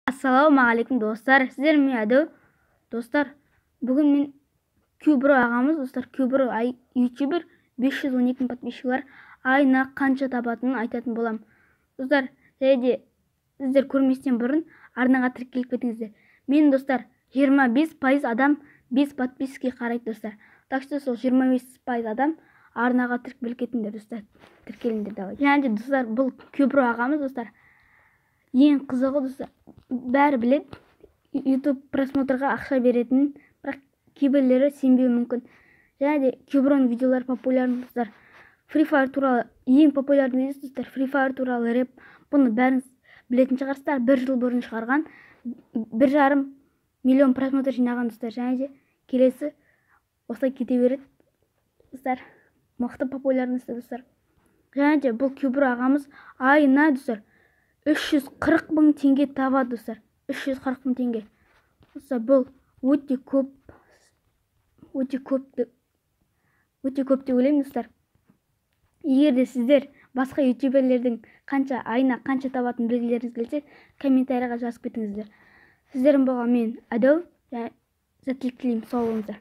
Ассалаумағалейкум достар, сіздер мен Әдеу. Достар, бүгін мен Кюбро ағамыз, достар, Кюбро ютубер, 512 подписчигі бар, айына қанша табатынын айтатын болам. Достар, және сіздер көрместен бұрын арнаға тіркеліп кетіңіздер. Мен, достар, 25% адам 5 подписки қарайды, достар. Так что сол 25% адам арнаға тіркеліп кетіңдер, достар. Тіркеліңдер давай. Және достар, бұл Кюбро ағамыз, достар. Ең қызығы, достар, бәрі біледі, YouTube просмотрға ақша беретінін, бірақ кейбіреулері сенбеуі мүмкін. Және де Кюброның видеолары популярны, достар. Free Fire туралы ең популярны видеосы, достар, Free Fire туралы рэп. Бұны бәріңіз білетін шығарсыздар. 1 жыл бұрын шығарған, 1,5 миллион просмотр жинаған, достар. Және де келесі осылай кете береді, достар. Мықты популярны, достар. Және де бұл Кюбро ағамыз айына, достар, 340 мың теңге табады, достар. 340 мың теңге. Достар, бұл өте көп деп ойлаймын, достар. Егер де сіздер басқа ютуберлердің айына қанша табатын білгілеріңіз келсе, комментарияға жазып кетіңіздер. Сіздердің болған мен Әдеу, сәттілік тілеймін, сау болыңыздар.